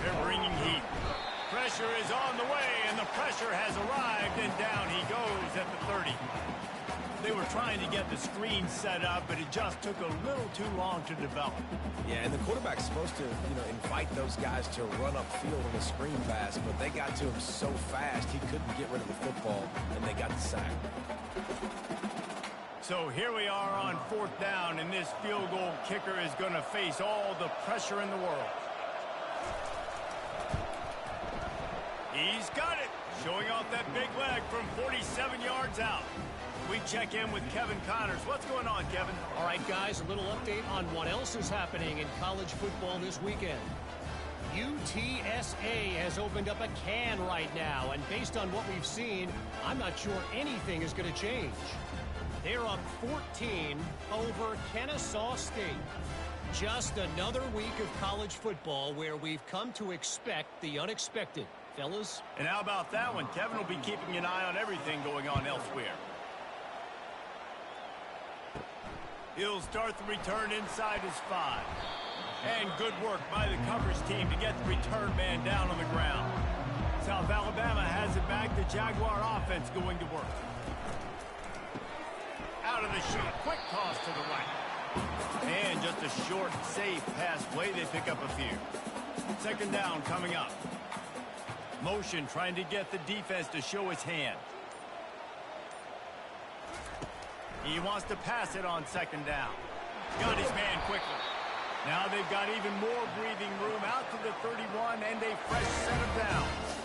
They're bringing heat. Pressure is on the way, and the pressure has arrived, and down he goes at the 30. They were trying to get the screen set up, but it just took a little too long to develop. Yeah, and the quarterback's supposed to, invite those guys to run upfield on the screen pass, but they got to him so fast he couldn't get rid of the football, and they got the sack. So here we are on 4th down, and this field goal kicker is going to face all the pressure in the world. He's got it, showing off that big leg from 47 yards out. We check in with Kevin Connors. What's going on, Kevin? All right, guys, a little update on what else is happening in college football this weekend. UTSA has opened up a can right now, and based on what we've seen, I'm not sure anything is going to change. They're up 14 over Kennesaw State. Just another week of college football where we've come to expect the unexpected. Fellas? And how about that one? Kevin will be keeping an eye on everything going on elsewhere. He'll start the return inside his 5. And good work by the coverage team to get the return man down on the ground. South Alabama has it back. The Jaguar offense going to work. Out of the sheet. Quick toss to the right. And just a short, safe pass play. They pick up a few. Second down coming up. Motion trying to get the defense to show his hand. He wants to pass it on second down. Got his man quickly. Now they've got even more breathing room out to the 31 and a fresh set of downs.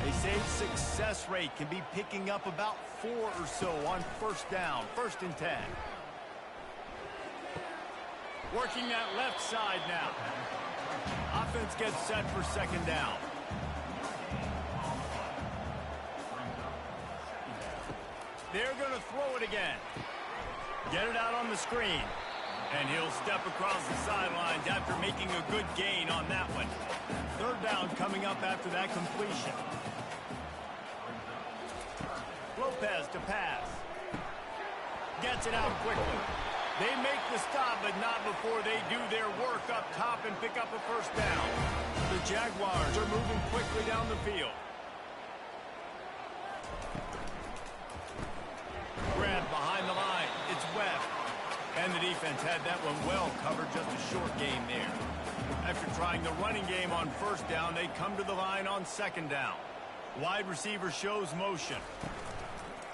They say success rate can be picking up about 4 or so on first down, 1st and 10. Working that left side now. Offense gets set for second down. They're going to throw it again. Get it out on the screen. And he'll step across the sidelines after making a good gain on that one. Third down coming up after that completion. Lopez to pass. Gets it out quickly. They make the stop, but not before they do their work up top and pick up a first down. The Jaguars are moving quickly down the field. Grab behind the line. It's Webb. And the defense had that one well covered, just a short game there. After trying the running game on first down, they come to the line on second down. Wide receiver shows motion.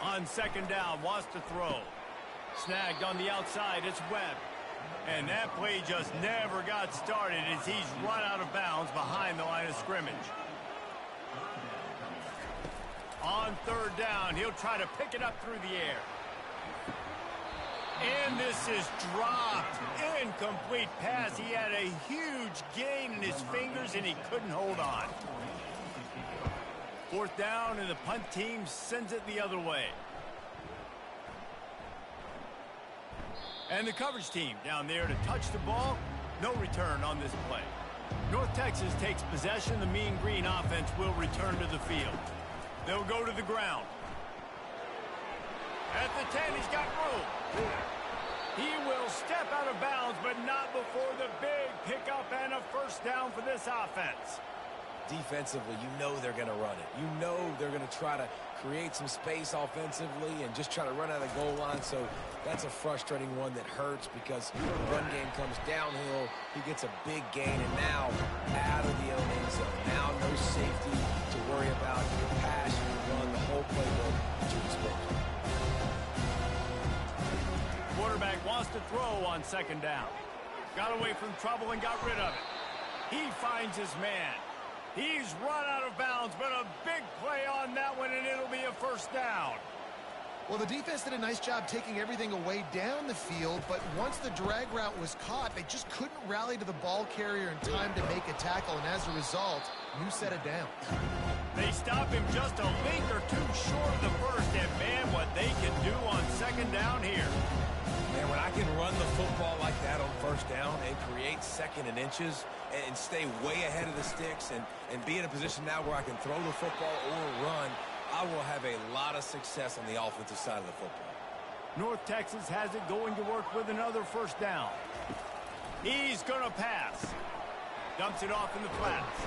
On second down, wants to throw. Snagged on the outside, it's Webb. And that play just never got started as he's run out of bounds behind the line of scrimmage. On third down, he'll try to pick it up through the air. And this is dropped. Incomplete pass. He had a huge gain in his fingers, and he couldn't hold on. Fourth down, and the punt team sends it the other way. And the coverage team down there to touch the ball. No return on this play. North Texas takes possession. The Mean Green offense will return to the field. They'll go to the ground. At the 10, he's got room. He will step out of bounds, but not before the big pickup and a first down for this offense. Defensively, you know they're going to run it. You know they're going to try to create some space offensively and just try to run out of the goal line. So that's a frustrating one that hurts because the run game comes downhill. He gets a big gain, and now out of the own end zone. Now no safety to worry about. Pass, run, the whole playbook to expect. Quarterback wants to throw on second down. Got away from trouble and got rid of it. He finds his man. He's run out of bounds, but a big play on that one, and it'll be a first down. Well, the defense did a nice job taking everything away down the field, but once the drag route was caught, they just couldn't rally to the ball carrier in time to make a tackle, and as a result, you set it down. They stop him just a link or two short of the first, and man, what they can do on second down here. Man, when I can run the football like that on first down and create second and inches and stay way ahead of the sticks and be in a position now where I can throw the football or run, I will have a lot of success on the offensive side of the football. North Texas has it going to work with another first down. He's going to pass. Dumps it off in the flats.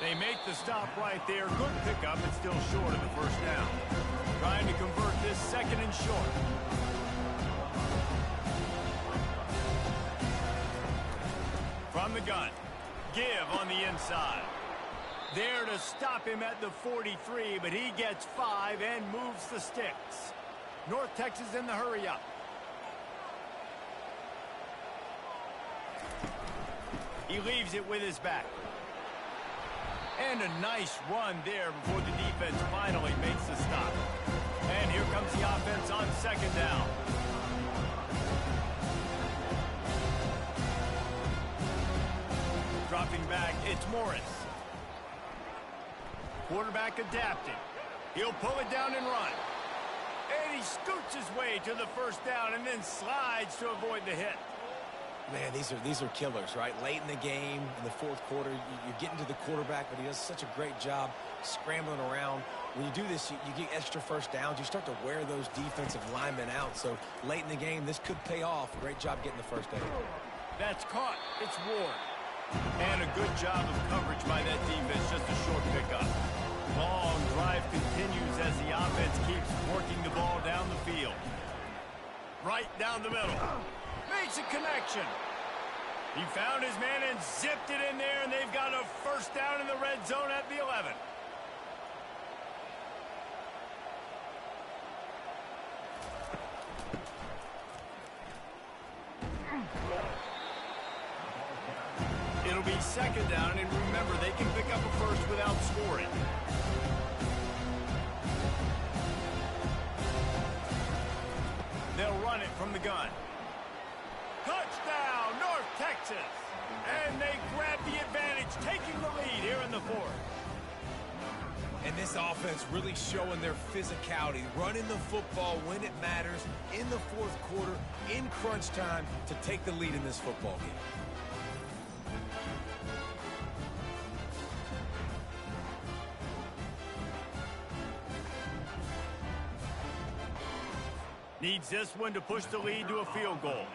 They make the stop right there. Good pickup, but still short of the first down. Trying to convert this second and short. From the gun. Give on the inside. There to stop him at the 43, but he gets 5 and moves the sticks. North Texas in the hurry up. He leaves it with his back. And a nice run there before the defense finally makes the stop. And here comes the offense on second down. Dropping back, it's Morris. Quarterback adapting. He'll pull it down and run. And he scoots his way to the first down and then slides to avoid the hit. Man, these are killers, right? Late in the game, in the fourth quarter, you're getting to the quarterback, but he does such a great job scrambling around. When you do this, you get extra first downs. You start to wear those defensive linemen out. So late in the game, this could pay off. Great job getting the first down. That's caught. It's Ward. And a good job of coverage by that defense, just a short pickup. Long drive continues as the offense keeps working the ball down the field. Right down the middle. Makes a connection. He found his man and zipped it in there, and they've got a first down in the red zone at the 11. It'll be second down, and remember, they can pick up a first without scoring. They'll run it from the gun. Touchdown, North Texas. And they grab the advantage, taking the lead here in the fourth. And this offense really showing their physicality, running the football when it matters, in the fourth quarter, in crunch time, to take the lead in this football game. Needs this one to push the lead to a field goal.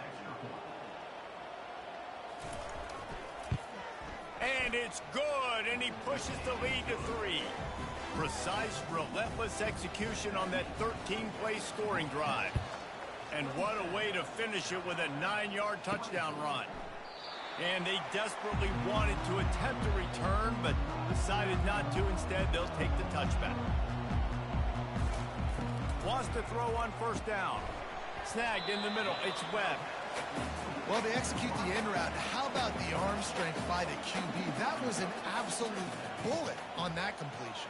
And it's good, and he pushes the lead to 3. Precise, relentless execution on that 13-play scoring drive. And what a way to finish it with a 9-yard touchdown run. And they desperately wanted to attempt a return, but decided not to. Instead, they'll take the touchback. Wants to throw on first down. Snagged in the middle. It's Webb. Well, they execute the in route. How about the arm strength by the QB? That was an absolute bullet on that completion.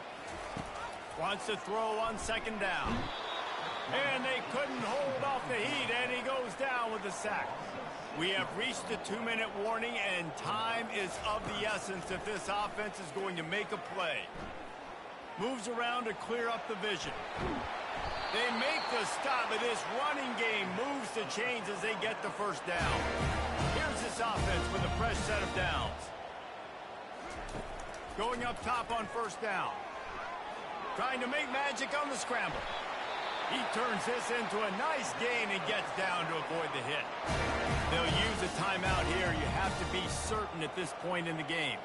Wants to throw on second down. And they couldn't hold off the heat, and he goes down with a sack. We have reached the 2-minute warning, and time is of the essence if this offense is going to make a play. Moves around to clear up the vision. They make the stop, but this running game moves the chains as they get the first down. Here's this offense with a fresh set of downs. Going up top on first down. Trying to make magic on the scramble. He turns this into a nice gain and gets down to avoid the hit. They'll use a timeout here. You have to be certain at this point in the game.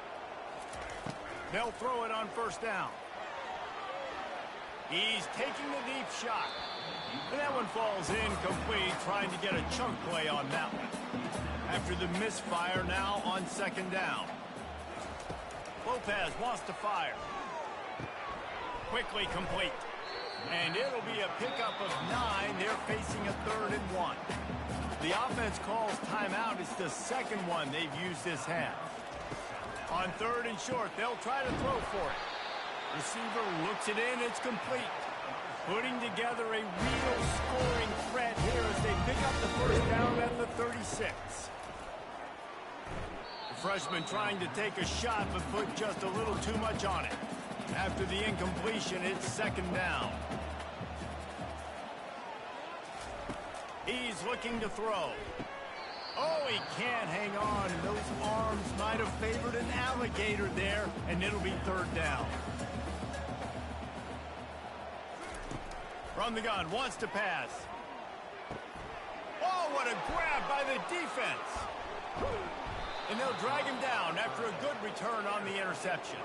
They'll throw it on first down. He's taking the deep shot. And that one falls incomplete, trying to get a chunk play on that one. After the misfire, now on second down. Lopez wants to fire. Quickly complete. And it'll be a pickup of 9. They're facing a 3rd and 1. The offense calls timeout. It's the second one they've used this half. On 3rd and short, they'll try to throw for it. Receiver looks it in. It's complete. Putting together a real scoring threat here as they pick up the first down at the 36. The freshman trying to take a shot, but put just a little too much on it. After the incompletion, it's second down. He's looking to throw. Oh, he can't hang on. Those arms might have favored an alligator there, and it'll be 3rd down. From the gun, wants to pass. Oh, what a grab by the defense. And they'll drag him down after a good return on the interception.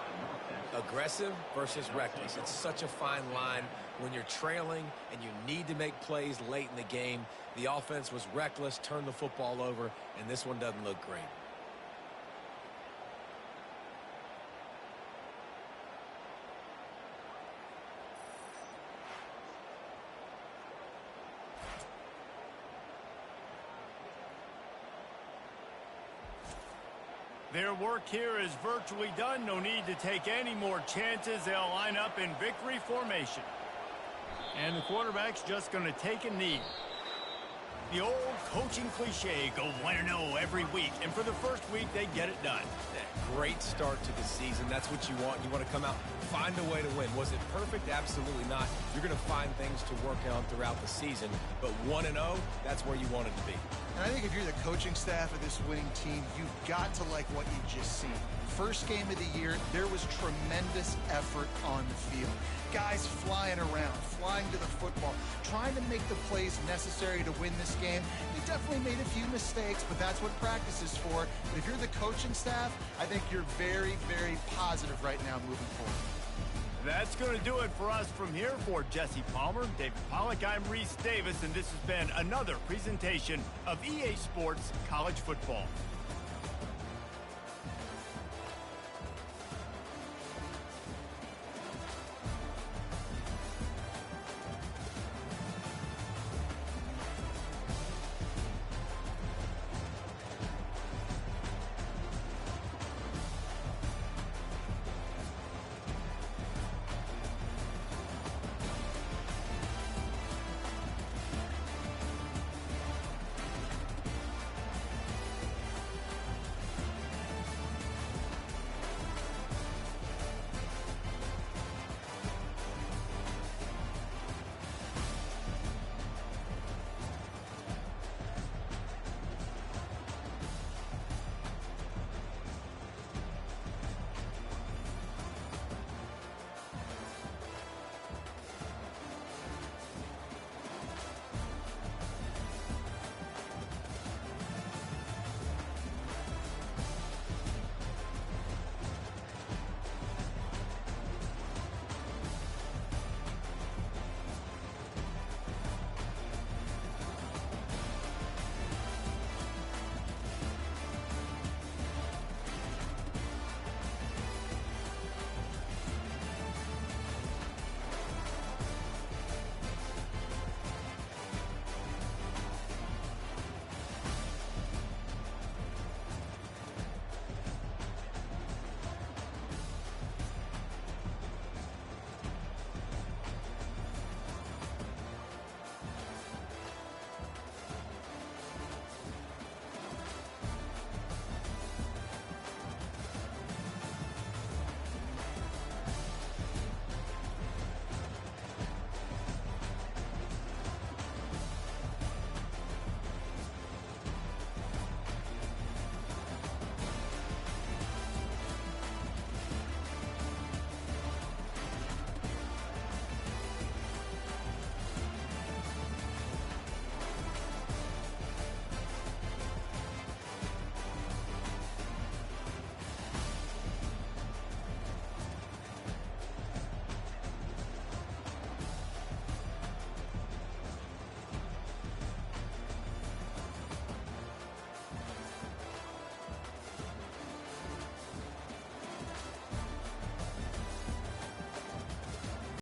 Aggressive versus reckless. It's such a fine line when you're trailing and you need to make plays late in the game. The offense was reckless, turned the football over, and this one doesn't look great. Their work here is virtually done. No need to take any more chances. They'll line up in victory formation. And the quarterback's just going to take a knee. The old coaching cliche, go 1-0 every week. And for the first week, they get it done. Great start to the season. That's what you want. You want to come out, find a way to win. Was it perfect? Absolutely not. You're going to find things to work on throughout the season. But 1-0, that's where you want it to be. And I think if you're the coaching staff of this winning team, you've got to like what you've just seen. first game of the year, there was tremendous effort on the field. Guys flying around, flying to the football, trying to make the plays necessary to win this game. They definitely made a few mistakes, but that's what practice is for. But if you're the coaching staff, I think you're very, very positive right now moving forward. That's going to do it for us from here. For Jesse Palmer, David Pollack, I'm Reese Davis, and this has been another presentation of EA Sports College Football.